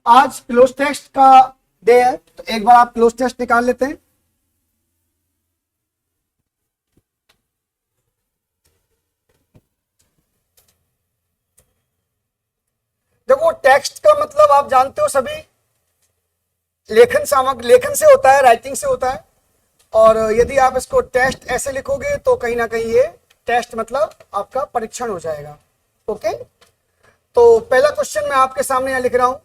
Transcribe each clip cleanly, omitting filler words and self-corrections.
आज cloze test का day है, तो एक बार आप क्लोज टेस्ट निकाल लेते हैं। देखो टेक्स्ट का मतलब आप जानते हो सभी, लेखन सामग्री, लेखन से होता है, राइटिंग से होता है। और यदि आप इसको टेस्ट ऐसे लिखोगे तो कहीं ना कहीं ये टेस्ट मतलब आपका परीक्षण हो जाएगा। ओके, तो पहला क्वेश्चन मैं आपके सामने यहां लिख रहा हूं।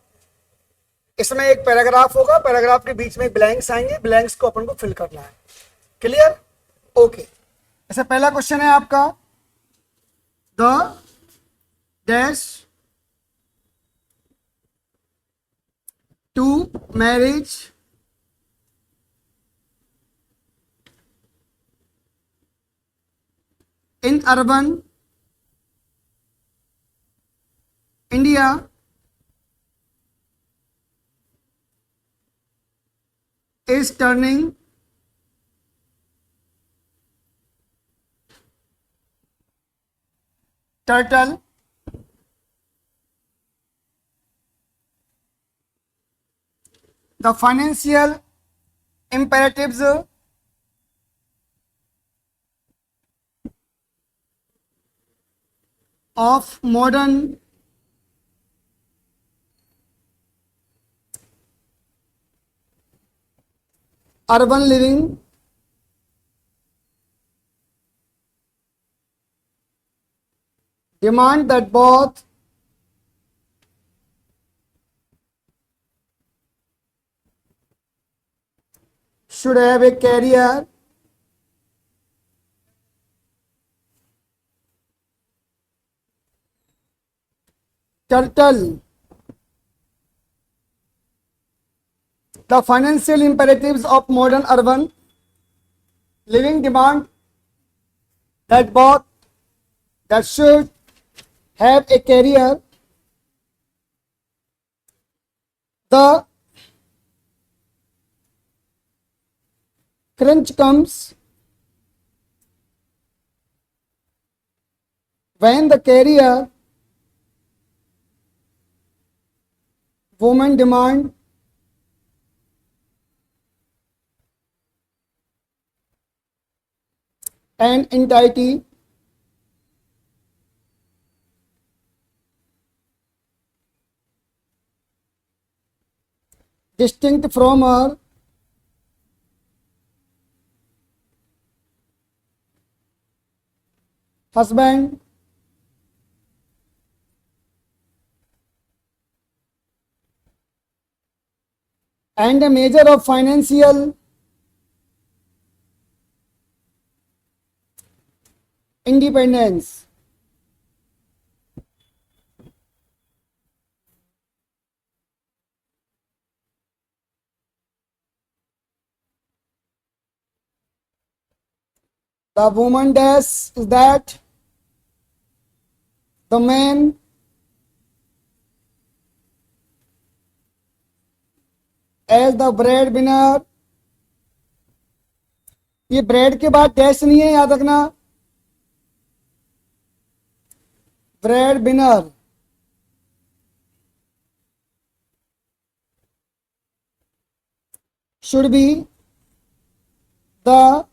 इसमें एक पैराग्राफ होगा, पैराग्राफ के बीच में ब्लैंक्स आएंगे, ब्लैंक्स को अपन को फिल करना है। क्लियर? ओके, ऐसा पहला क्वेश्चन है आपका, the dash to marriage in urban India is turning turtle the financial imperatives of modern urban living demand that both should have a career turtle the financial imperatives of modern urban living demand that both that should have a career. The crunch comes when the career women demand an entity distinct from her husband and a measure of financial independence. The woman dash is that the man as the breadwinner. ये bread के बाद dash नहीं है, याद रखना, bread winner should be the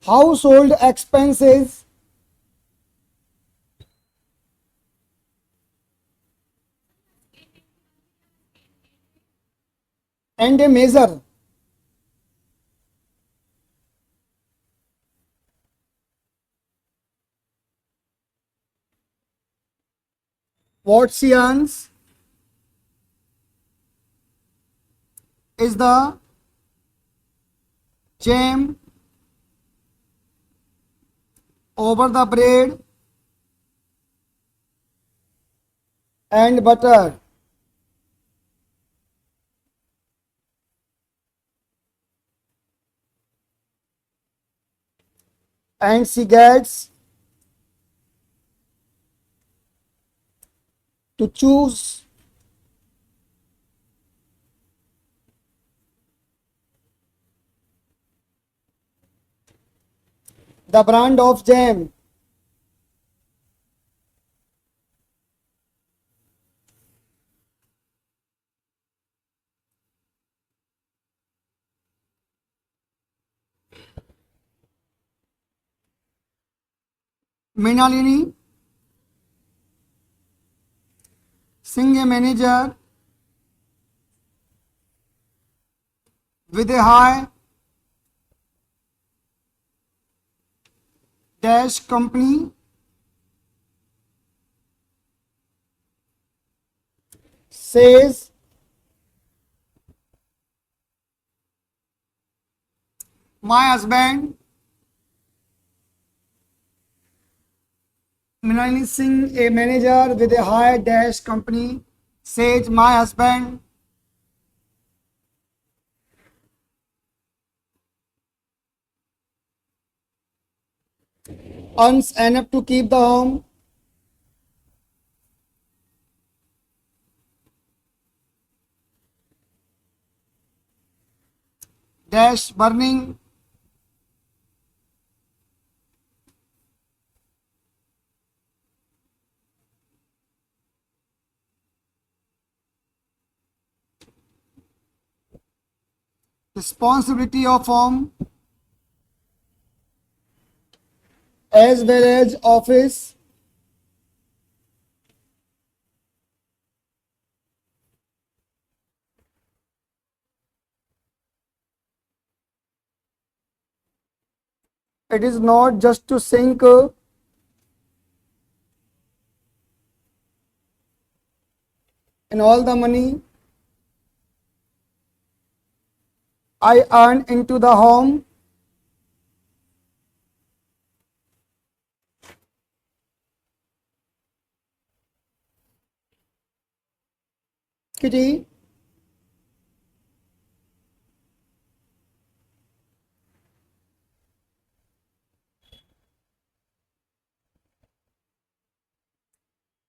household expenses and a measure what she earns is the jam over the bread and butter. And she gets to choose the brand of jam Mrinalini Singh a manager with a high dash company says my husband Mrinalini Singh, a manager with a high dash company, says my husband earns enough to keep the home dash burning responsibility of home as well as office it is not just to sink in all the money I earn into the home kitty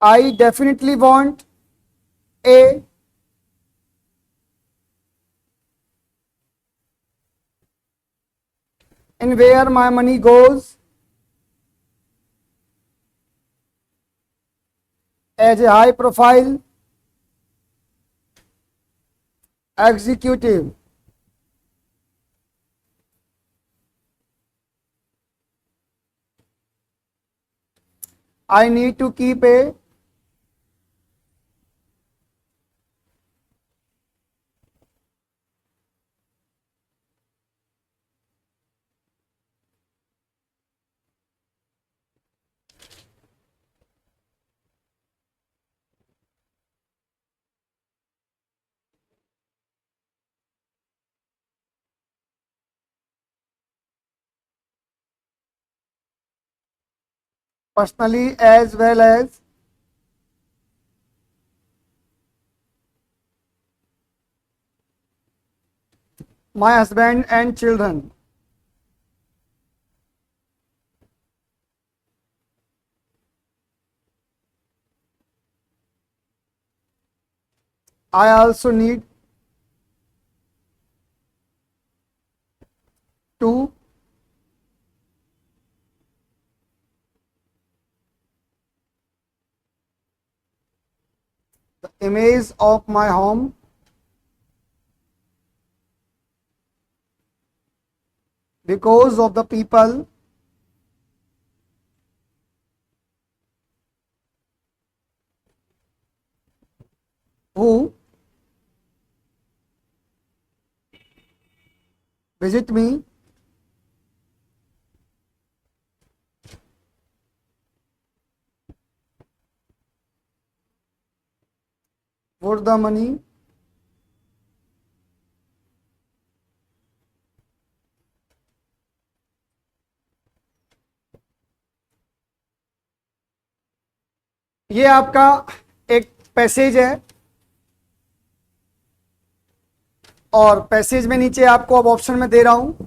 I definitely want a and where my money goes as a high profile executive. I need to keep a personally as well as my husband and children. I also need to the image of my home because of the people who visit me for the money ये आपका एक passage है और passage में नीचे आपको अब option में दे रहा हूं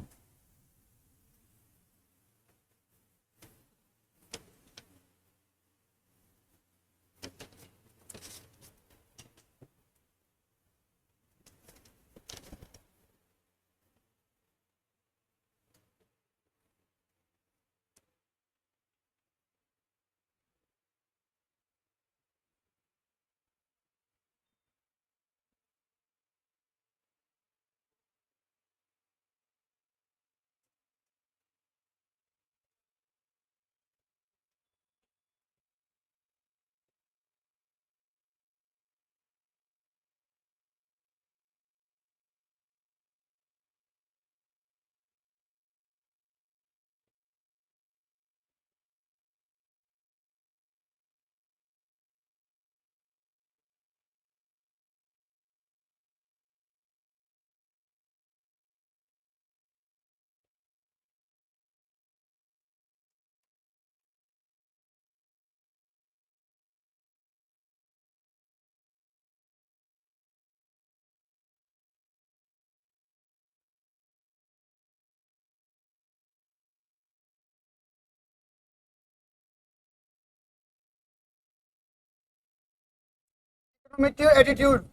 Primitive attitude.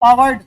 Powered.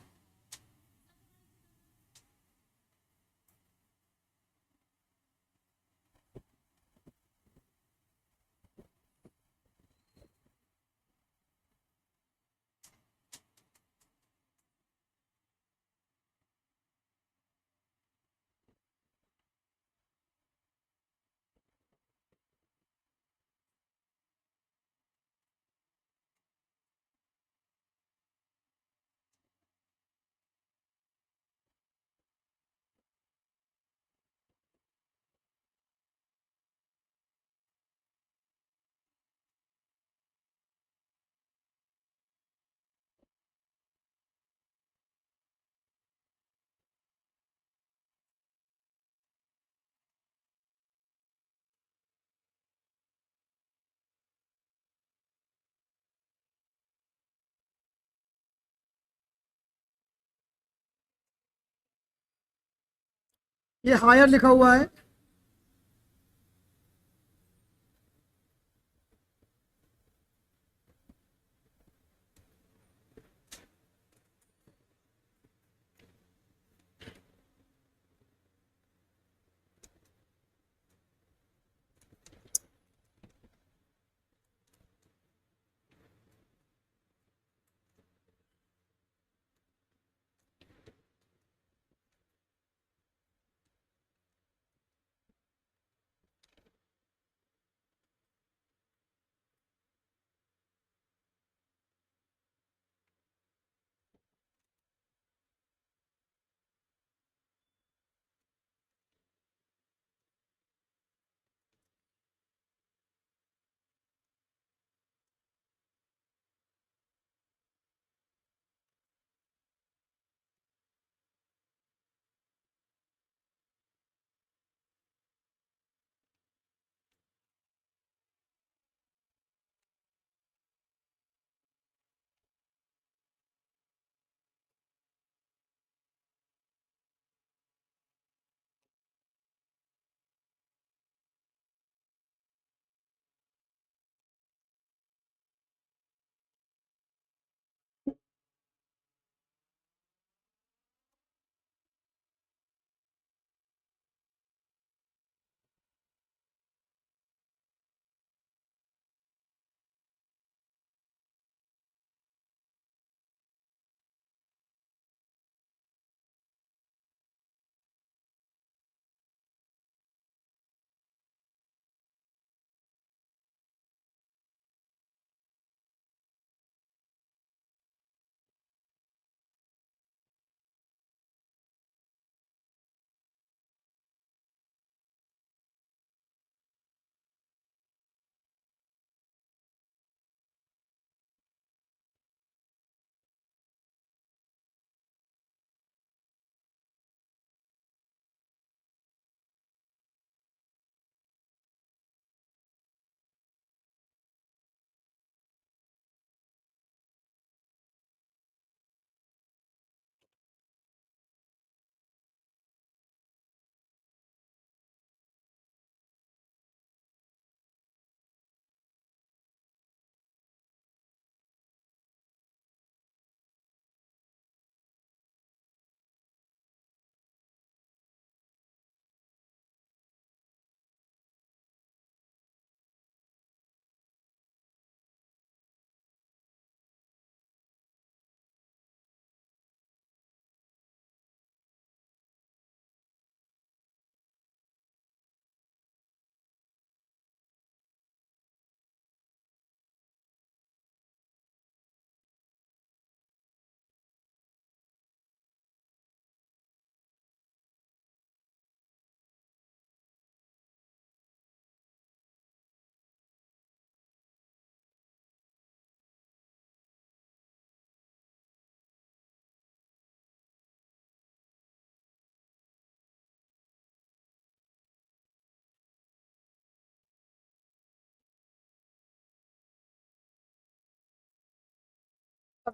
ये हायर लिखा हुआ है।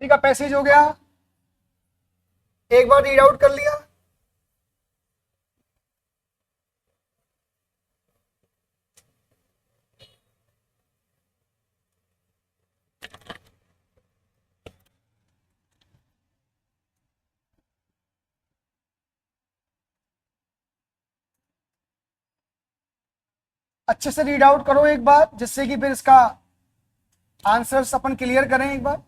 सभी का पैसेज हो गया, एक बार रीड आउट कर लिया। अच्छे से रीड आउट करो एक बार, जिससे कि फिर इसका आंसर्स अपन क्लियर करें एक बार।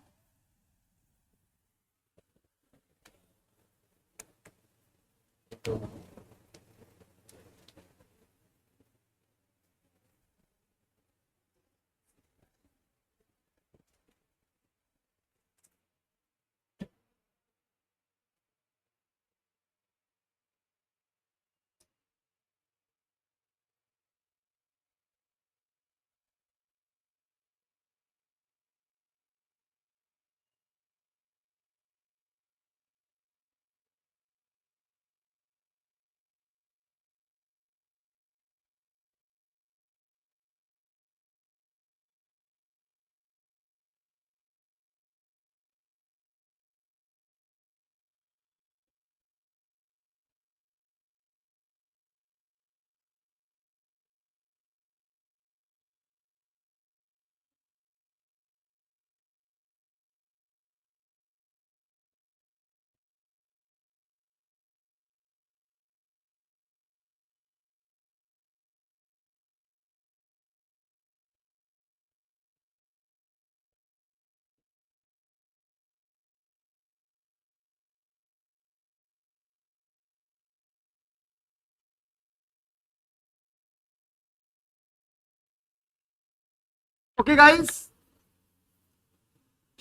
Okay guys,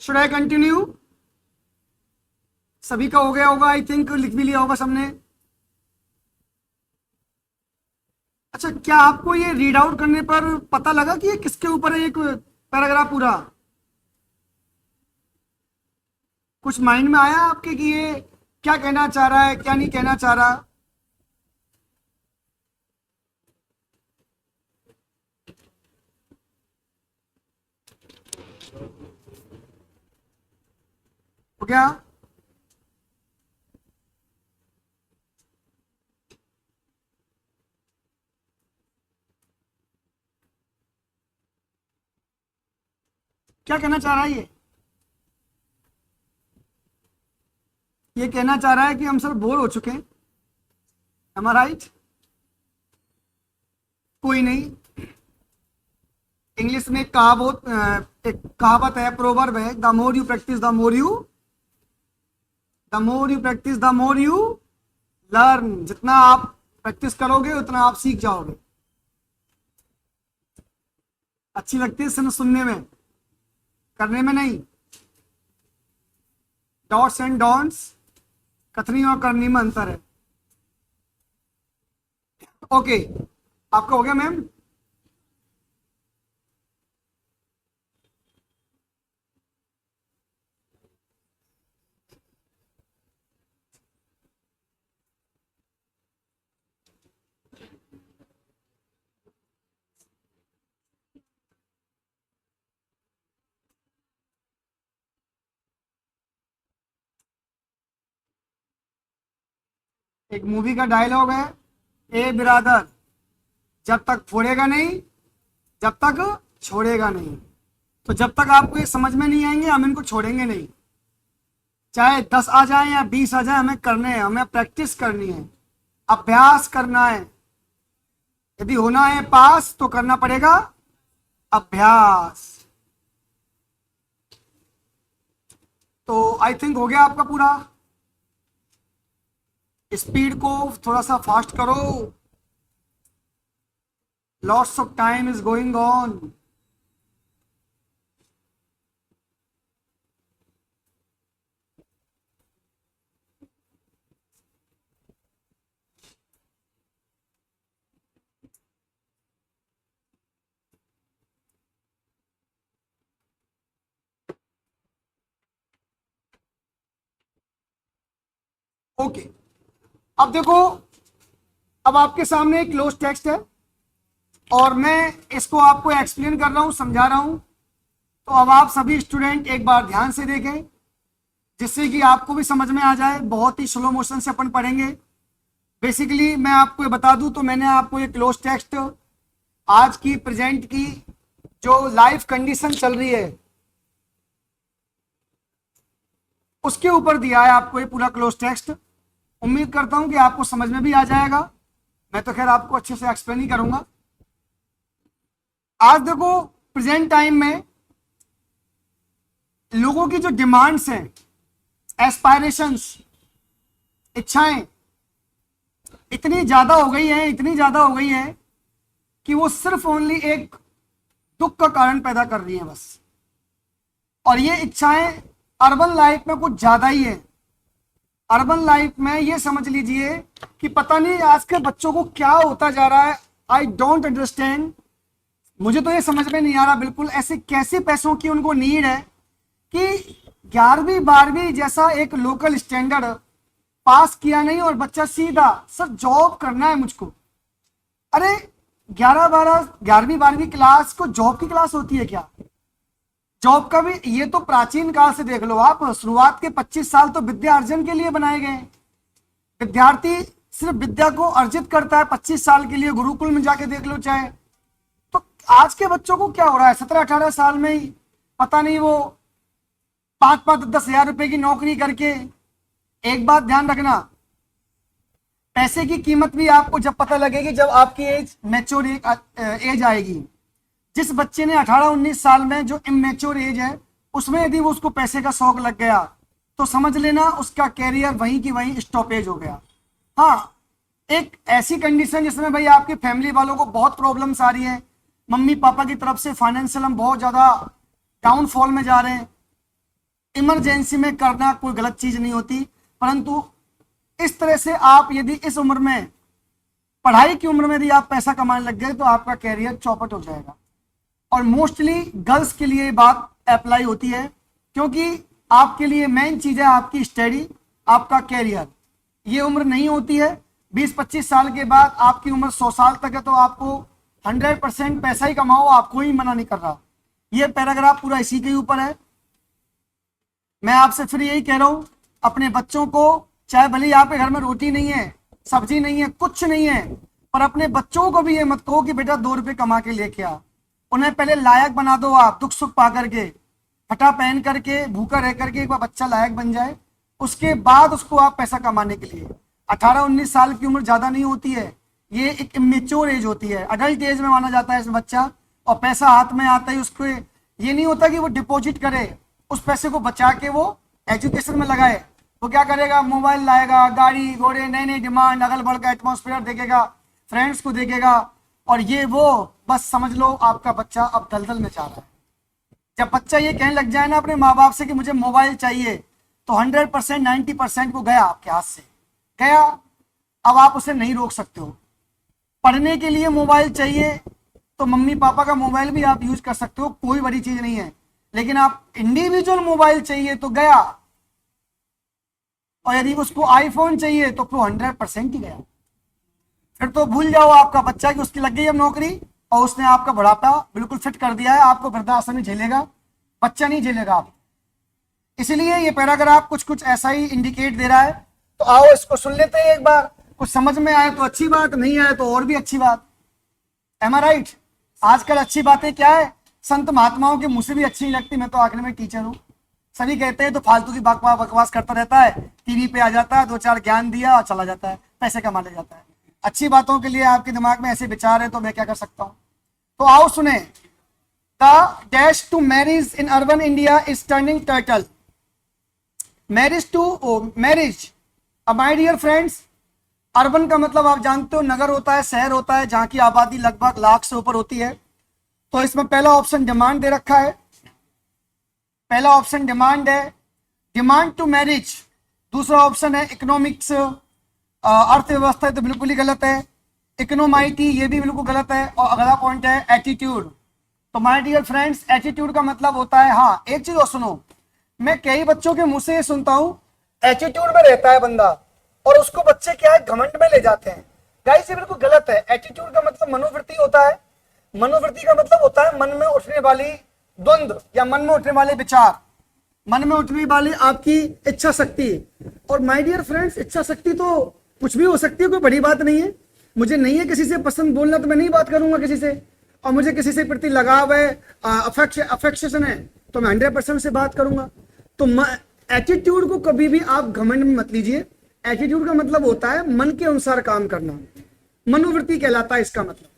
should I continue? सभी का हो गया होगा, आई थिंक लिख भी लिया होगा सबने। अच्छा, क्या आपको ये रीड आउट करने पर पता लगा कि ये किसके ऊपर है, एक पैराग्राफ पूरा? कुछ माइंड में आया आपके कि ये क्या कहना चाह रहा है, क्या नहीं कहना चाह रहा? हो गया? क्या कहना चाह रहा है ये कहना चाह रहा है कि हम सर बोर हो चुके हैं। एम आई राइट? कोई नहीं, इंग्लिश में एक कहावत है, प्रोवर्ब है, the more you practice the more you practice the more you learn. जितना आप प्रैक्टिस करोगे उतना आप सीख जाओगे। अच्छी लगती है सुनने में, करने में नहीं। डॉट्स एंड डॉन्ट्स, कथनी और करनी में अंतर है। ओके, आपका हो गया मैम? एक मूवी का डायलॉग है, ए बिरादर, जब तक फोड़ेगा नहीं जब तक छोड़ेगा नहीं। तो जब तक आपको ये समझ में नहीं आएंगे हम इनको छोड़ेंगे नहीं। चाहे 10 आ जाए या 20 आ जाए, हमें करने हैं, हमें प्रैक्टिस करनी है, अभ्यास करना है। यदि होना है पास तो करना पड़ेगा अभ्यास। तो आई थिंक हो गया आपका पूरा। स्पीड को थोड़ा सा फास्ट करो, lots of time is going on. Okay, अब देखो, अब आपके सामने एक क्लोज टेक्स्ट है और मैं इसको आपको एक्सप्लेन कर रहा हूं, समझा रहा हूं। तो अब आप सभी स्टूडेंट एक बार ध्यान से देखें। जिससे कि आपको भी समझ में आ जाए। बहुत ही स्लो मोशन से अपन पढ़ेंगे। बेसिकली मैं आपको ये बता दूं तो मैंने आपको ये क्लोज टेक्स्ट आज की प्रेजेंट की जो लाइफ कंडीशन चल रही है उसके ऊपर दिया है आपको ये पूरा क्लोज टेक्स्ट। उम्मीद करता हूं कि आपको समझ में भी आ जाएगा। मैं तो खैर आपको अच्छे से एक्सप्लेन ही करूंगा। आज देखो प्रेजेंट टाइम में लोगों की जो डिमांड्स हैं, एस्पायरेशंस, इच्छाएं इतनी ज्यादा हो गई हैं कि वो सिर्फ ओनली एक दुख का कारण पैदा कर रही हैं बस। और ये इच्छाएं अर्बन लाइफ में कुछ ज्यादा ही है। अर्बन लाइफ में ये समझ लीजिए कि पता नहीं आज के बच्चों को क्या होता जा रहा है। I don't understand. मुझे तो ये समझ में नहीं आ रहा बिल्कुल ऐसे कैसे पैसों की उनको नीड है कि 11वीं 12वीं जैसा एक लोकल स्टैंडर्ड पास किया नहीं और बच्चा सीधा सर जॉब करना है मुझको। अरे 11वीं 12वीं क्लास को जॉब की क्लास होती है क्या? जॉब का भी ये तो प्राचीन काल से देख लो आप। शुरुआत के 25 साल तो विद्या अर्जन के लिए बनाए गए। विद्यार्थी सिर्फ विद्या को अर्जित करता है 25 साल के लिए। गुरुकुल में जाके देख लो चाहे। तो आज के बच्चों को क्या हो रहा है 17-18 साल में ही पता नहीं वो 5-5-10 हजार रुपए की नौकरी करके। एक बात ध्यान रखना, पैसे की कीमत भी आपको जब पता लगेगी जब आपकी एज मैच्योर एज आएगी। जिस बच्चे ने 18-19 साल में जो इमेच्योर एज है उसमें यदि वो उसको पैसे का शौक लग गया तो समझ लेना उसका कैरियर वहीं की वहीं स्टॉपेज हो गया। हाँ, एक ऐसी कंडीशन जिसमें भाई आपकी फैमिली वालों को बहुत प्रॉब्लम्स आ रही है, मम्मी पापा की तरफ से फाइनेंशियल हम बहुत ज्यादा डाउनफॉल में जा रहे हैं। इमरजेंसी में करना कोई गलत चीज नहीं होती, परंतु इस तरह से आप यदि इस उम्र में पढ़ाई की उम्र में यदि आप पैसा कमाने लग गए तो आपका कैरियर चौपट हो जाएगा। और मोस्टली गर्ल्स के लिए बात अप्लाई होती है क्योंकि आपके लिए मेन चीज है आपकी स्टडी, आपका कैरियर। ये उम्र नहीं होती है 20-25 साल के बाद। आपकी उम्र 100 साल तक है तो आपको 100% पैसा ही कमाओ, आपको ही मना नहीं कर रहा। ये पैराग्राफ पूरा इसी के ऊपर है। मैं आपसे फिर यही कह रहा हूं, अपने बच्चों को चाहे भले ही आपके घर में रोटी नहीं है, सब्जी नहीं है, कुछ नहीं है, पर अपने बच्चों को भी ये मत कहो कि बेटा 2 रुपए कमा के लेके आ। उन्हें पहले लायक बना दो आप, दुख सुख पा करके, फटा पहन करके, भूखा रह करके एक बार बच्चा लायक बन जाए, उसके बाद उसको आप पैसा कमाने के लिए। 18-19 साल की उम्र ज्यादा नहीं होती है, ये एक इमेच्योर एज होती है। अडल्ट एज में माना जाता है इसमें बच्चा। और पैसा हाथ में आता है उसको ये नहीं होता कि वो डिपॉजिट करे, उस पैसे को बचा के वो एजुकेशन में लगाए। वो क्या करेगा, मोबाइल लाएगा, गाड़ी घोड़े, नई नई डिमांड, अगल बगल का एटमॉस्फेयर देखेगा, फ्रेंड्स को देखेगा, और ये वो बस समझ लो आपका बच्चा अब दलदल में जा रहा है। जब बच्चा ये कहने लग जाए ना अपने माँ बाप से कि मुझे मोबाइल चाहिए, तो 100% 90% वो गया आपके हाथ से गया। अब आप उसे नहीं रोक सकते हो। पढ़ने के लिए मोबाइल चाहिए तो मम्मी पापा का मोबाइल भी आप यूज कर सकते हो, कोई बड़ी चीज नहीं है। लेकिन आप इंडिविजुअल मोबाइल चाहिए तो गया, और यदि उसको आईफोन चाहिए तो फिर 100% ही गया। फिर तो भूल जाओ आपका बच्चा कि उसकी लग गई अब नौकरी और उसने आपका बुढ़ापा बिल्कुल फिट कर दिया है। आपको वृद्धाश्रम नहीं झेलेगा, बच्चा नहीं झेलेगा आप। इसलिए ये पैराग्राफ कुछ कुछ ऐसा ही इंडिकेट दे रहा है। तो आओ इसको सुन लेते हैं एक बार। कुछ समझ में आए तो अच्छी बात, नहीं आए तो और भी अच्छी बात। एम आई राइट? आजकल अच्छी बातें क्या है, संत महात्माओं के मुंह से भी अच्छी नहीं लगती। मैं तो आखिर में टीचर हूँ, सभी कहते हैं तो फालतू की बकवास करता रहता है, टीवी पे आ जाता है, 2-4 ज्ञान दिया और चला जाता है, पैसे कमा ले जाता है। अच्छी बातों के लिए आपके दिमाग में ऐसे विचार है तो मैं क्या कर सकता हूँ। तो आओ सुने। The dash to marriage in urban India is turning turtle. Marriage my dear friends, urban का मतलब आप जानते हो नगर होता है, शहर होता है, जहां की आबादी लगभग लाख से ऊपर होती है। तो इसमें पहला ऑप्शन डिमांड दे रखा है, पहला ऑप्शन डिमांड है, डिमांड टू मैरिज। दूसरा ऑप्शन है इकोनॉमिक्स, अर्थव्यवस्था, तो बिल्कुल ही गलत है। इकोनोमाइटी, ये भी बिल्कुल गलत है। और अगला पॉइंट है एटीट्यूड। तो माय डियर फ्रेंड्स, एटीट्यूड का मतलब होता है, हाँ एक चीज और सुनो, मैं कई बच्चों के मुंह से ये सुनता हूं एटीट्यूड में रहता है बंदा, और उसको बच्चे क्या है घमंड में ले जाते हैं। गाइस ये बिल्कुल गलत है। एटीट्यूड का मतलब मनोवृत्ति होता है। मनोवृत्ति का मतलब होता है मन में उठने वाली द्वंद्व या मन में उठने वाले विचार। मन में उठने वाली आपकी इच्छा शक्ति। और माय डियर फ्रेंड्स, इच्छा शक्ति तो कुछ भी हो सकती है, कोई बड़ी बात नहीं है। मुझे नहीं है किसी से पसंद बोलना तो मैं नहीं बात करूंगा किसी से, और मुझे किसी से प्रति लगाव है, अफेक्शन है, तो मैं 100% से बात करूंगा। तो एटीट्यूड को कभी भी आप घमंड में मत लीजिए। एटीट्यूड का मतलब होता है मन के अनुसार काम करना, मनोवृत्ति कहलाता है इसका मतलब।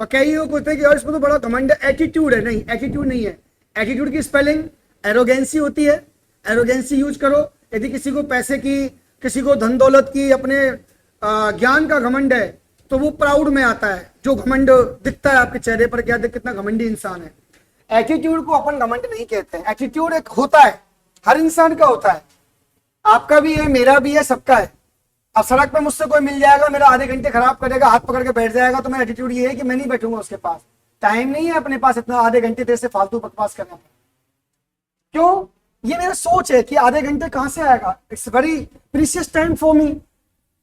और कई लोग होते हैं कि यार इसमें तो बड़ा घमंड है, एटीट्यूड है। नहीं, एटीट्यूड नहीं है। एटीट्यूड की स्पेलिंग एरोगेंसी होती है। एरोगेंसी यूज करो यदि किसी को पैसे की, किसी को धन दौलत की, अपने ज्ञान का घमंड है, तो वो प्राउड में आता है। जो घमंड दिखता है आपके चेहरे पर, क्या कितना घमंडी इंसान है। एटीट्यूड को अपन घमंड नहीं कहते हैं। एटीट्यूड एक होता है, हर इंसान का होता है, आपका भी है, मेरा भी है, सबका है। अब सड़क पे मुझसे कोई मिल जाएगा, मेरा आधे घंटे खराब करेगा, हाथ पकड़ के बैठ जाएगा, तो मेरा एटीट्यूड ये है कि मैं नहीं बैठूंगा उसके पास। टाइम नहीं है अपने पास इतना आधे घंटे तेरे से फालतू बकवास करना। क्यों? ये मेरा सोच है कि आधे घंटे कहां से आएगा, it's very precious time for me,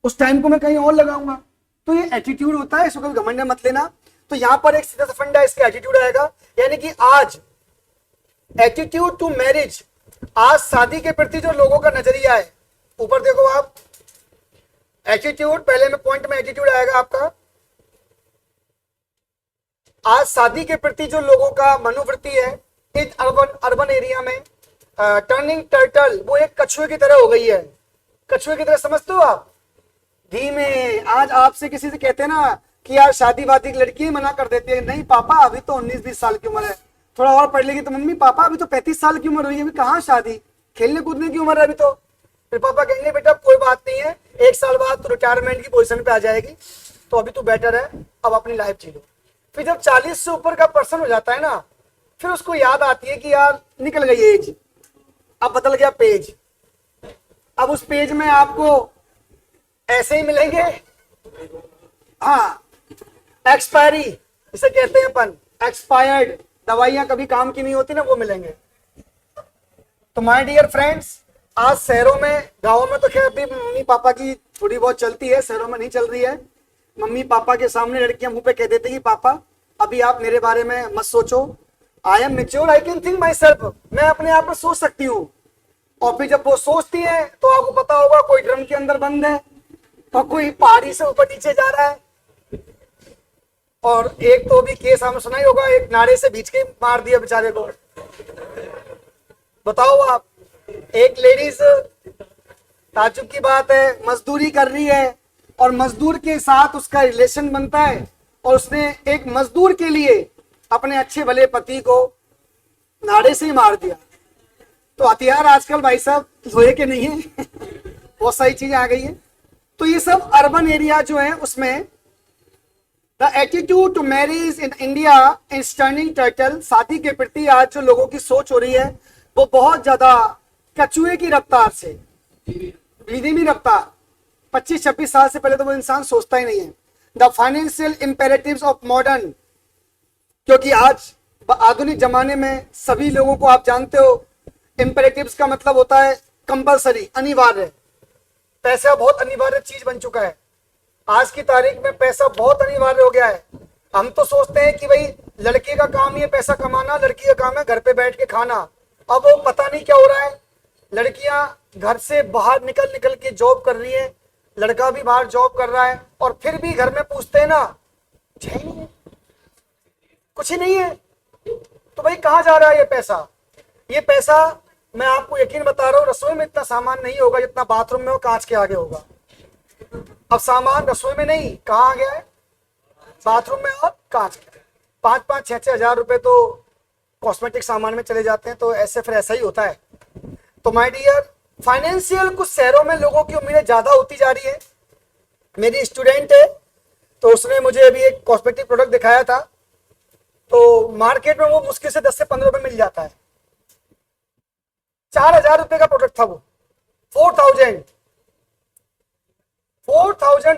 उस टाइम को मैं कहीं और लगाऊंगा। तो ये एटीट्यूड होता है, इसको कभी घमंड मत लेना। तो यहां पर एक सीधा सा फंडा इसका एटीट्यूड आएगा, यानी कि आज एटीट्यूड टू मैरिज, आज शादी के प्रति जो लोगों का नजरिया है, ऊपर देखो आप, एटीट्यूड पहले में पॉइंट में एटीट्यूड आएगा आपका। आज शादी के प्रति जो लोगों का मनोवृत्ति है, इस अर्बन एरिया में टर्निंग टर्टल, वो एक कछुए की तरह हो गई है। कछुए की तरह समझते हो आप? धीमे, आज आपसे किसी से कहते हैं ना कि यार शादी वादी की लड़की मना कर देती है, नहीं पापा अभी तो 19-20 साल की उम्र है, थोड़ा और पढ़ लेगी। तो मम्मी पापा अभी तो 35 साल की उम्र हुई है, अभी कहाँ शादी, खेलने कूदने की उम्र है अभी तो। फिर पापा कहेंगे बेटा कोई बात नहीं है, 1 साल बाद तो रिटायरमेंट की पोजीशन पे आ जाएगी, तो अभी तो बेटर है, अब अपनी लाइफ जी लो। फिर जब 40 से ऊपर का पर्सन हो जाता है ना, फिर उसको याद आती है कि यार निकल गई एज, अब बदल गया पेज। अब उस पेज में आपको ऐसे ही मिलेंगे, हाँ, एक्सपायरी इसे कहते हैं अपन, एक्सपायर्ड दवाइयां कभी काम की नहीं होती ना, वो मिलेंगे। तो माय डियर फ्रेंड्स, आज शहरों में, गांवों में तो खैर अभी मम्मी पापा की थोड़ी बहुत चलती है, शहरों में नहीं चल रही है। मम्मी पापा के सामने लड़कियां मुंह पे कह देती कि पापा अभी आप मेरे बारे में मत सोचो, I am mature, I can think my self, मैं अपने आप में सोच सकती हूँ। और फिर जब वो सोचती है तो आपको पता होगा कोई ड्रम के अंदर बंद है और कोई पहाड़ी से ऊपर नीचे जा रहा है। और एक तो भी केस हमें सुना ही होगा, एक नारे से बीच के मार दिया बेचारे को। बताओ आप, एक लेडीज, ताज्जुब की बात है, मजदूरी कर रही है और मजदूर के साथ उसका रिलेशन बनता है, और उसने एक मजदूर के लिए अपने अच्छे भले पति को नारे से ही मार दिया। तो हथियार आजकल भाई साहब लोहे के नहीं है बहुत सारी चीजें आ गई है। तो ये सब अर्बन एरिया जो है उसमें the attitude to marriage in India is turning turtle, शादी के प्रति आज जो लोगों की सोच हो रही है वो बहुत ज्यादा कछुए की रफ्तार से, धीमी रफ्तार। 25-26 साल से पहले तो वो इंसान सोचता ही नहीं है। द फाइनेंशियल इंपेरेटिव्स ऑफ मॉडर्न, क्योंकि आज आधुनिक जमाने में सभी लोगों को आप जानते हो, इंपेरेटिव्स का मतलब होता है कंपलसरी, अनिवार्य। पैसा बहुत अनिवार्य चीज बन चुका है। आज की तारीख में पैसा बहुत अनिवार्य हो गया है। हम तो सोचते हैं कि भाई लड़के का काम ये पैसा कमाना, लड़की का काम है घर पे बैठ के खाना। अब वो पता नहीं क्या हो रहा है, लड़कियां घर से बाहर निकल के जॉब कर रही है, लड़का भी बाहर जॉब कर रहा है, और फिर भी घर में पूछते हैं ना, कुछ ही नहीं है। तो भाई कहाँ जा रहा है ये पैसा? ये पैसा मैं आपको यकीन बता रहा हूँ, रसोई में इतना सामान नहीं होगा जितना बाथरूम में हो, कांच के आगे होगा। अब सामान रसोई में नहीं, कहाँ आ गया है? बाथरूम में और कांच के। 5-5, 6-6 हजार रुपए तो कॉस्मेटिक सामान में चले जाते हैं। तो ऐसे फिर ऐसा ही होता है। तो माय डियर, फाइनेंशियल कुछ शहरों में लोगों की उम्मीदें ज्यादा होती जा रही है। मेरी स्टूडेंट है, तो उसने मुझे अभी एक कॉस्मेटिक प्रोडक्ट दिखाया था, तो मार्केट में वो मुश्किल से 10 से 15 रुपए मिल जाता है। 4,000 रुपए का प्रोडक्ट था वो, 4,000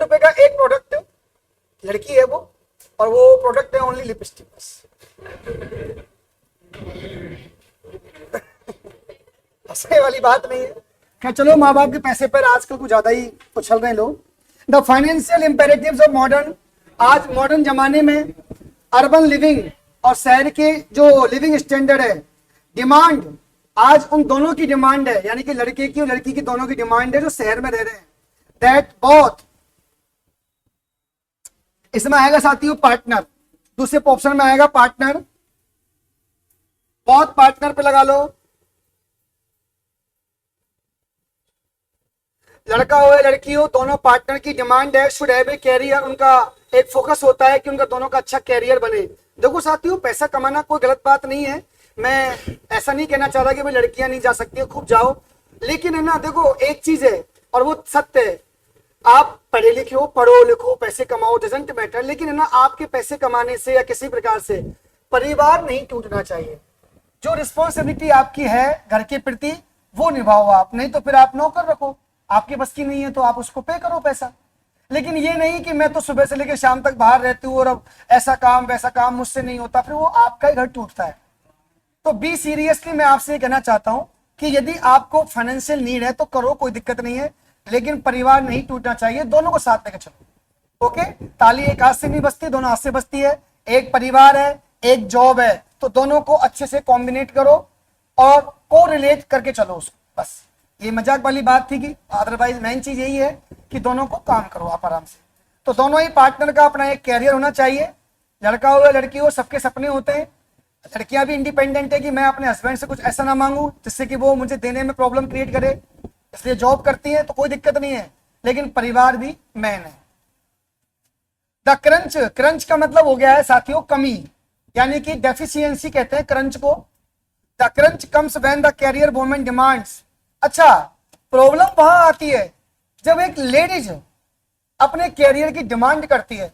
रुपए का एक प्रोडक्ट। लड़की है वो, और वो प्रोडक्ट है ओनली लिपस्टिक बस। हंसने वाली बात नहीं है। क्या, चलो माँ बाप के पैसे पर आजकल कुछ ज्यादा ही उछल रहे हैं लोग। द फाइनेंशियल इंपेरेटिव्स ऑफ मॉडर्न, आज मॉडर्न जमाने में अर्बन लिविंग और शहर के जो लिविंग स्टैंडर्ड है, डिमांड आज उन दोनों की डिमांड है, यानी कि लड़के की और लड़की की दोनों की डिमांड है जो शहर में रह रहे हैं, दैट बोथ, इसमें आएगा साथियों पार्टनर, दूसरे ऑप्शन में आएगा पार्टनर, बहुत पार्टनर पे लगा लो, लड़का हो या लड़की हो दोनों पार्टनर की डिमांड है शुड हैव ए कैरियर, उनका एक फोकस होता है कि उनका दोनों का अच्छा कैरियर बने। देखो साथियों, पैसा कमाना कोई गलत बात नहीं है, मैं ऐसा नहीं कहना चाह रहा कि भाई लड़कियां नहीं जा सकती, खूब जाओ, लेकिन है ना देखो एक चीज है और वो सत्य है, आप पढ़े लिखे हो, पढ़ो लिखो, पैसे कमाओ, डजंट मैटर, लेकिन है ना आपके पैसे कमाने से या किसी प्रकार से परिवार नहीं टूटना चाहिए। जो रिस्पॉन्सिबिलिटी आपकी है घर के प्रति वो निभाओ आप, नहीं तो फिर आप नौकर रखो, आपकी बस की नहीं है तो आप उसको पे करो पैसा, लेकिन ये नहीं कि मैं तो सुबह से लेकर शाम तक बाहर रहती हूँ और अब ऐसा काम वैसा काम मुझसे नहीं होता, फिर वो आपका ही घर टूटता है। तो बी सीरियसली, मैं आपसे ये कहना चाहता हूं कि यदि आपको फाइनेंशियल नीड है तो करो, कोई दिक्कत नहीं है, लेकिन परिवार नहीं टूटना चाहिए, दोनों को साथ लेकर चलो। ओके, ताली एक हाथ से नहीं बजती, दोनों हाथ से बजती है, एक परिवार है एक जॉब है, तो दोनों को अच्छे से कॉम्बिनेट करो और को रिलेट करके चलो उसको, बस ये मजाक वाली बात थी कि अदरवाइज मेन चीज यही है कि दोनों को काम करो आप आराम से। तो दोनों ही पार्टनर का अपना एक कैरियर होना चाहिए, लड़का हो या लड़की हो, सबके सपने होते हैं, लड़कियां भी इंडिपेंडेंट है कि मैं अपने हस्बैंड से कुछ ऐसा ना मांगू जिससे कि वो मुझे देने में प्रॉब्लम क्रिएट करे, इसलिए जॉब करती है तो कोई दिक्कत नहीं है, लेकिन परिवार भी मैन है। द क्रंच, क्रंच का मतलब हो गया है साथियों कमी, यानी कि डेफिशिएंसी कहते हैं क्रंच को। The crunch comes when the career woman demands. अच्छा, प्रॉब्लम वहां आती है जब एक लेडीज अपने कैरियर की डिमांड करती है,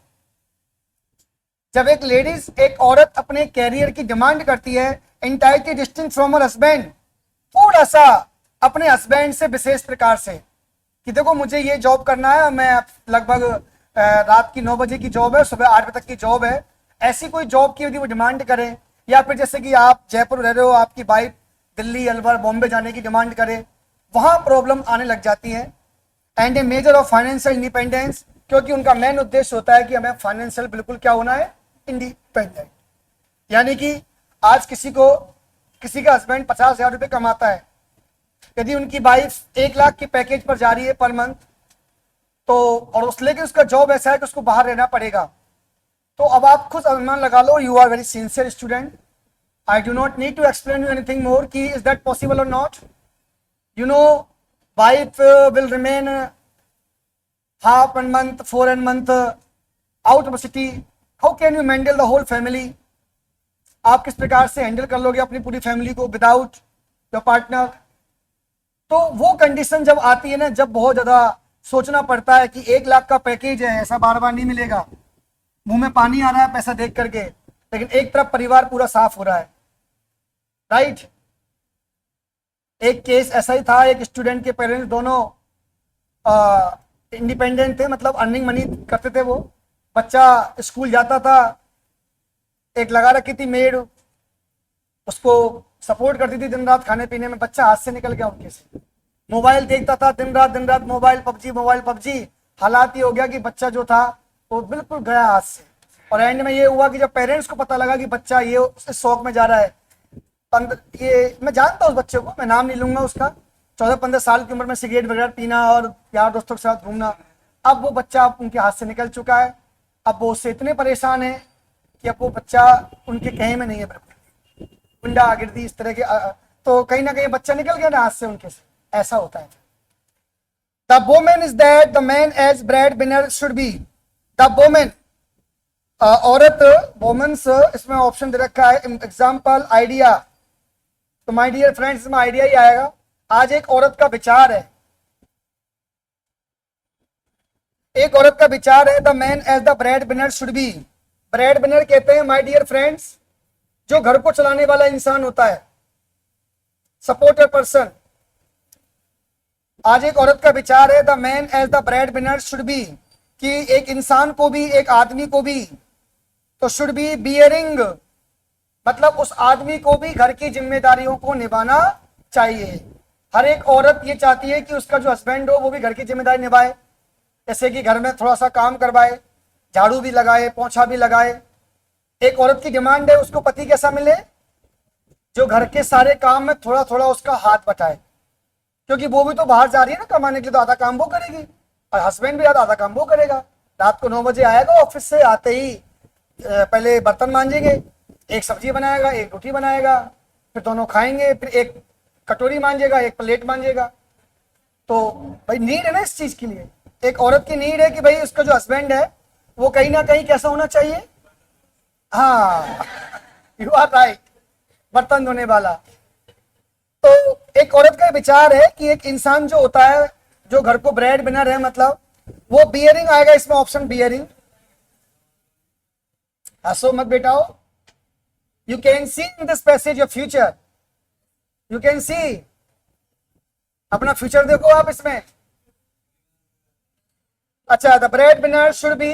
जब एक लेडीज एक औरत अपने कैरियर की डिमांड करती है, entirely distinct from her husband, थोड़ा सा अपने हस्बैंड से विशेष प्रकार से कि देखो मुझे ये जॉब करना है, मैं लगभग रात की 9 बजे की जॉब है, सुबह 8 बजे तक की जॉब है, ऐसी कोई जॉब की यदि वो डिमांड करें, या फिर जैसे कि आप जयपुर रह रहे हो, आपकी वाइफ दिल्ली अलवर बॉम्बे जाने की डिमांड करे, वहां प्रॉब्लम आने लग जाती है। And A measure of financial independence, क्योंकि उनका मेन उद्देश्य होता है कि हमें फाइनेंशियल बिल्कुल क्या होना है, इंडिपेंडेंट। यानी कि आज किसी का हस्बैंड 50,000 रुपए कमाता है, यदि उनकी वाइफ 1 लाख की पैकेज पर जा रही है पर मंथ, तो और लेकिन उसका जॉब ऐसा है कि उसको बाहर रहना पड़ेगा, तो अब आप खुद अनुमान लगा लो, you are very sincere student, I do not need to explain you anything more कि इज दैट पॉसिबल और not. You know, wife will remain half a month, 4 month out of the city, how can you handle the whole family? आप किस प्रकार से handle कर लोगे अपनी पूरी फैमिली को विदाउट योर पार्टनर? तो वो कंडीशन जब आती है ना, जब बहुत ज्यादा सोचना पड़ता है कि 1 लाख का पैकेज है, ऐसा बार बार नहीं मिलेगा, मुंह में पानी आ रहा है पैसा देख करके, लेकिन एक तरफ परिवार पूरा साफ हो रहा है, राइट। एक केस ऐसा ही था, एक स्टूडेंट के पेरेंट्स दोनों इंडिपेंडेंट थे, मतलब अर्निंग मनी करते थे, वो बच्चा स्कूल जाता था, एक लगा रखी थी मेड, उसको सपोर्ट करती थी दिन रात खाने पीने में, बच्चा हाथ से निकल गया उनके से, मोबाइल देखता था दिन रात मोबाइल पबजी, हालात ये हो गया कि बच्चा जो था वो बिल्कुल गया हाथ से। और एंड में ये हुआ कि जब पेरेंट्स को पता लगा कि बच्चा ये इस शौक में जा रहा है, ये मैं जानता हूँ उस बच्चे को, मैं नाम नहीं लूंगा उसका, 14-15 साल की उम्र में सिगरेट वगैरह पीना और यार दोस्तों के साथ घूमना, अब वो बच्चा उनके हाथ से निकल चुका है, अब वो उससे इतने परेशान है कि अब वो बच्चा उनके कहे में नहीं है, बिल्कुल गुंडागिर्दी इस तरह के, तो कहीं ना कहीं बच्चा निकल गया ना हाथ से उनके से, ऐसा होता है। The women is that the man as bread winner should be, the women औरत, वोमेन्स इसमें ऑप्शन दे रखा है, एग्जाम्पल आइडिया, तो माय डियर फ्रेंड्स इसमें आइडिया ही आएगा। आज एक औरत का विचार है, एक औरत का विचार है, the man as the bread winner should be, bread winner कहते हैं माय डियर फ्रेंड्स जो घर को चलाने वाला इंसान होता है, सपोर्टर पर्सन। आज एक औरत का विचार है, the man as the bread winner should be, कि एक इंसान को भी, एक आदमी को भी, तो शुड बी बियरिंग, मतलब उस आदमी को भी घर की जिम्मेदारियों को निभाना चाहिए। हर एक औरत ये चाहती है कि उसका जो हस्बैंड हो वो भी घर की जिम्मेदारी निभाए, जैसे कि घर में थोड़ा सा काम करवाए, झाड़ू भी लगाए, पोछा भी लगाए। एक औरत की डिमांड है उसको पति कैसा मिले, जो घर के सारे काम में थोड़ा थोड़ा उसका हाथ बटाए, क्योंकि वो भी तो बाहर जा रही है ना कमाने के लिए, तो आधा काम वो करेगी और हस्बैंड भी आधा काम वो करेगा। रात को 9 बजे आएगा ऑफिस से, आते ही पहले बर्तन मांजेंगे, एक सब्जी बनाएगा एक रोटी बनाएगा, फिर दोनों खाएंगे, फिर एक कटोरी मांजेगा एक प्लेट मांजेगा। तो भाई नीड है ना इस चीज के लिए, एक औरत की नीड है कि भाई उसका जो हस्बैंड है वो कहीं ना कहीं कैसा होना चाहिए, हाँ यू आर राइट, बर्तन धोने वाला। तो एक औरत का विचार है कि एक इंसान जो होता है जो घर को ब्रेड बिनर है, मतलब वो बियरिंग आएगा इसमें, ऑप्शन बियरिंग। हंसो मत बेटाओ, you can see in this passage your future, you can see, अपना फ्यूचर देखो आप इसमें। अच्छा, the bread winner should be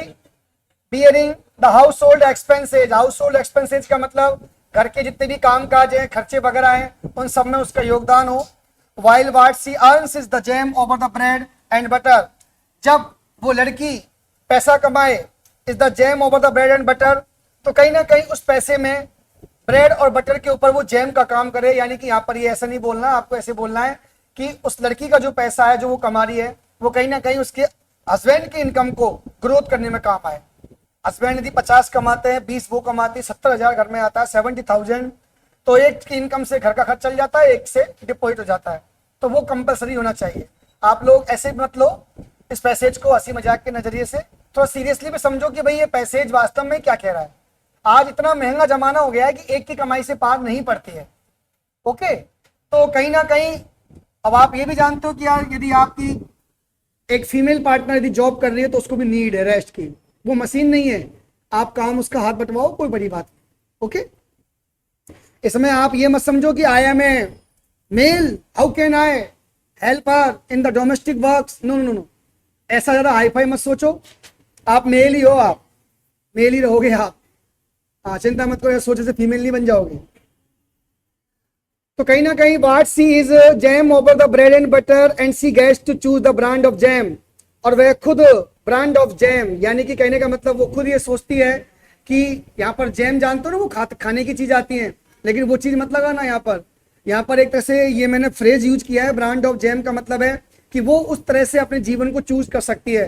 bearing the household expenses. Household expenses का मतलब घर के जितने भी काम काज हैं, खर्चे वगैरह हैं, उन सब में उसका योगदान हो। While what she earns is the jam over the bread and butter. जब वो लड़की पैसा कमाए, is the jam over the bread and butter, तो कहीं ना कहीं उस पैसे में ब्रेड और बटर के ऊपर वो जैम का काम करे। यानी कि यहाँ पर ये ऐसा नहीं बोलना, आपको ऐसे बोलना है कि उस लड़की का जो पैसा है जो वो कमा रही है वो कहीं ना कहीं उसके हस्बैंड की इनकम को ग्रोथ करने में काम आए। हस्बैंड यदि 50 कमाते हैं, 20 वो कमाती है, 70,000 घर में आता है, 70,000, तो एक की इनकम से घर का खर्च चल जाता है, एक से डिपॉजिट हो जाता है, तो वो कंपलसरी होना चाहिए। आप लोग ऐसे मत लो इस पैसेज को हंसी मजाक के नजरिए से, थोड़ा सीरियसली भी समझो कि भाई ये पैसेज वास्तव में क्या कह रहा है। आज इतना महंगा जमाना हो गया है कि एक की कमाई से पार नहीं पड़ती है। ओके, तो कहीं ना कहीं अब आप ये भी जानते हो कि यार यदि आपकी एक फीमेल पार्टनर यदि जॉब कर रही है तो उसको भी नीड है रेस्ट की, वो मशीन नहीं है, आप काम उसका हाथ बटवाओ, कोई बड़ी बात नहीं। ओके, इसमें आप ये मत समझो कि I am a male, how can I help her in the domestic works, no no no, ऐसा जरा हाई फाई मत सोचो। आप मेल ही हो, आप मेल ही रहोगे आप, हाँ चिंता मत करो, सोचे से फीमेल नहीं बन जाओगे। तो कहीं ना कहीं what she is jam over the bread and butter and she gets to choose the brand of jam, और वह खुद ब्रांड ऑफ जैम, यानी कि कहने का मतलब वो खुद ये सोचती है कि यहाँ पर जैम जानते हो ना, वो खाने की चीज आती है, लेकिन वो चीज मत लगाना यहाँ पर एक तरह से ये मैंने फ्रेज यूज किया है, ब्रांड ऑफ जैम का मतलब है कि वो उस तरह से अपने जीवन को चूज कर सकती है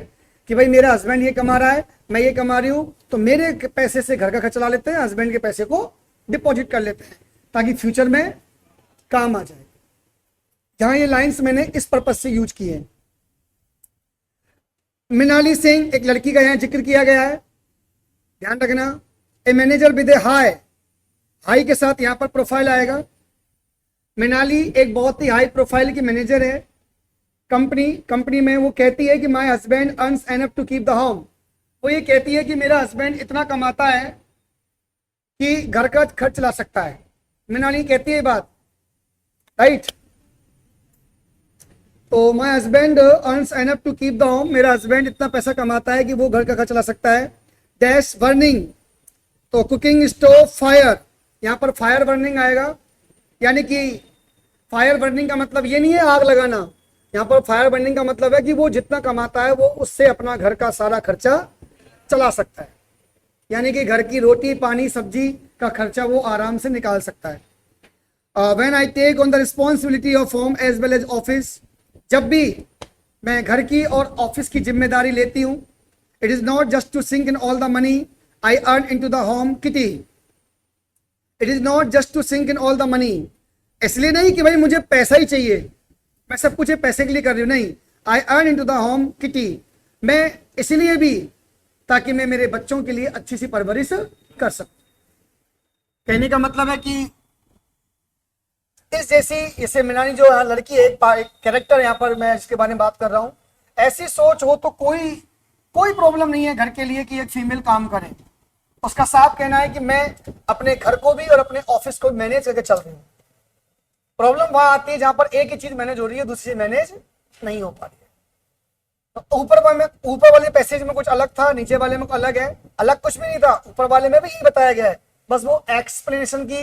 कि भाई मेरा हस्बैंड ये कमा रहा है, मैं ये कमा रही हूँ, तो मेरे पैसे से घर का खर्च चला लेते हैं, हस्बैंड के पैसे को डिपॉजिट कर लेते हैं ताकि फ्यूचर में काम आ जाए। जहां ये लाइंस मैंने इस पर्पज से यूज की है। मृणाली सिंह, एक लड़की का यहाँ जिक्र किया गया है, ध्यान रखना। A manager with a high, high के साथ यहाँ पर प्रोफाइल आएगा। मृणाली एक बहुत ही हाई प्रोफाइल की मैनेजर है कंपनी में। वो कहती है कि my husband earns enough to keep the home. वो ये कहती है कि मेरा हस्बैंड इतना कमाता है कि घर का खर्च चला सकता है। मृणाली कहती है बात, राइट। तो my husband earns enough to keep the home, मेरा हस्बैंड इतना पैसा कमाता है कि वो घर का खर्च चला सकता है। डैश बर्निंग, तो कुकिंग स्टोव फायर, यहाँ पर फायर बर्निंग आएगा, यानी कि फायर बर्निंग का मतलब ये नहीं है आग लगाना, यहाँ पर फायर बर्निंग का मतलब है कि वो जितना कमाता है वो उससे अपना घर का सारा खर्चा चला सकता है, यानी कि घर की रोटी पानी सब्जी का खर्चा वो आराम से निकाल सकता है। When I take on the responsibility of home as well as office, जब भी मैं घर की और ऑफिस की जिम्मेदारी लेती हूँ, it is not just to sink in all the money I earn into the home kitty, it is not just to sink in all the money, इसलिए नहीं कि भाई मुझे पैसा ही चाहिए, मैं सब कुछ पैसे के लिए कर रही हूँ, नहीं। I earn into the home kitty, मैं इसलिए भी ताकि मैं मेरे बच्चों के लिए अच्छी सी परवरिश कर सकूं। कहने का मतलब है कि इस जैसी, इसे मृणाली जो लड़की है, एक कैरेक्टर यहाँ पर मैं इसके बारे में बात कर रहा हूँ, ऐसी सोच हो तो कोई प्रॉब्लम नहीं है घर के लिए कि एक फीमेल काम करे। उसका साफ कहना है कि मैं अपने घर को भी और अपने ऑफिस को मैनेज करके चल रही हूँ। प्रॉब्लम वहां आती है जहां पर एक ही चीज मैनेज हो रही है, दूसरी मैनेज नहीं हो पा रही है। तो ऊपर वाले पैसेज में कुछ अलग था, नीचे वाले में अलग है। अलग कुछ भी नहीं था, ऊपर वाले में भी यही बताया गया है, बस वो एक्सप्लेनेशन की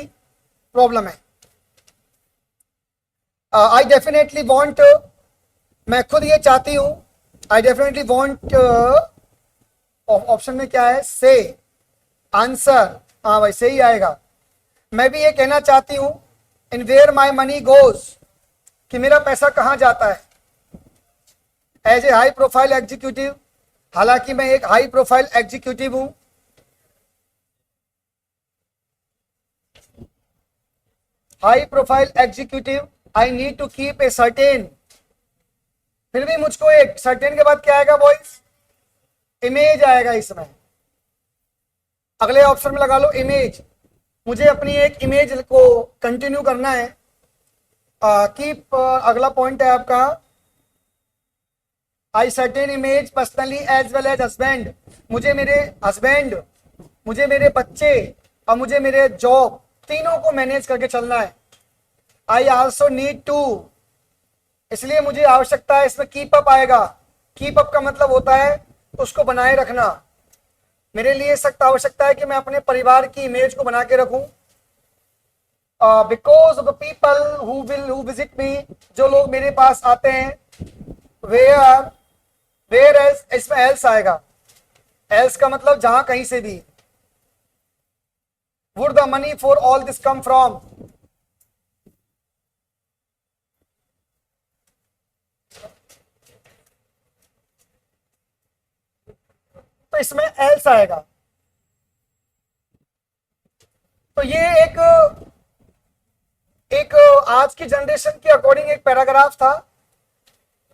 प्रॉब्लम है। आई डेफिनेटली वॉन्ट, मैं खुद ये चाहती हूँ, आई डेफिनेटली वॉन्ट, ऑप्शन में क्या है, से, आंसर, हाँ भाई सही आएगा। मैं भी ये कहना चाहती हूँ in where my money goes, कि मेरा पैसा कहां जाता है। As a high profile executive, हालांकि मैं एक हाई प्रोफाइल एग्जीक्यूटिव हूं, high profile executive, I need to keep a certain, फिर भी मुझको एक सर्टेन के बाद क्या आएगा बॉयज, इमेज आएगा इसमें। अगले ऑप्शन में लगा लो इमेज, मुझे अपनी एक इमेज को कंटिन्यू करना है। कीप अगला पॉइंट है आपका, I certain image personally as well as husband, मुझे मेरे हस्बैंड, मुझे मेरे बच्चे और मुझे मेरे जॉब तीनों को मैनेज करके चलना है। आई ऑल्सो नीड टू, इसलिए मुझे आवश्यकता है, इसमें कीप अप आएगा। कीप अप का मतलब होता है उसको बनाए रखना। मेरे लिए सख्त आवश्यकता है कि मैं अपने परिवार की इमेज को बना के रखूं। Because of the people who visit me, जो लोग मेरे पास आते हैं, वेयर एल्स, इसमें एल्स आएगा। एल्स का मतलब जहां कहीं से भी। Would the money for all this come from, तो इसमें एल्स आएगा। तो ये एक आज की जनरेशन के अकॉर्डिंग एक पैराग्राफ था।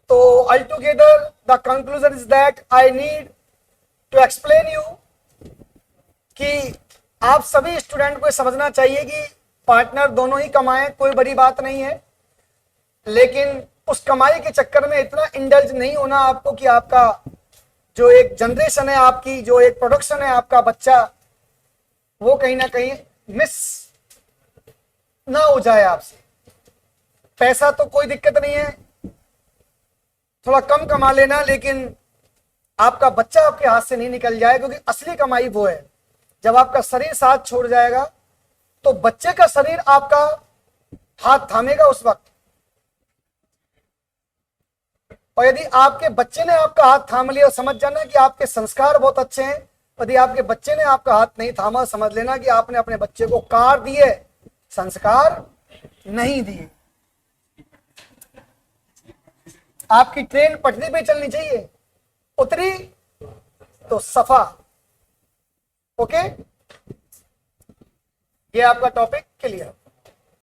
तो all together the conclusion is that I need to explain you कि आप सभी स्टूडेंट को समझना चाहिए कि पार्टनर दोनों ही कमाएं, कोई बड़ी बात नहीं है, लेकिन उस कमाई के चक्कर में इतना इंडल्ज नहीं होना आपको कि आपका जो एक जनरेशन है, आपकी जो एक प्रोडक्शन है, आपका बच्चा, वो कहीं ना कहीं मिस ना हो जाए आपसे। पैसा तो कोई दिक्कत नहीं है, थोड़ा कम कमा लेना, लेकिन आपका बच्चा आपके हाथ से नहीं निकल जाए, क्योंकि असली कमाई वो है। जब आपका शरीर साथ छोड़ जाएगा तो बच्चे का शरीर आपका हाथ थामेगा उस वक्त। और यदि आपके बच्चे ने आपका हाथ थाम लिया, समझ जाना कि आपके संस्कार बहुत अच्छे हैं। यदि आपके बच्चे ने आपका हाथ नहीं थामा, समझ लेना कि आपने अपने बच्चे को कार दिए, संस्कार नहीं दिए। आपकी ट्रेन पटरी पे चलनी चाहिए, उतरी तो सफा। ओके, ये आपका टॉपिक क्लियर।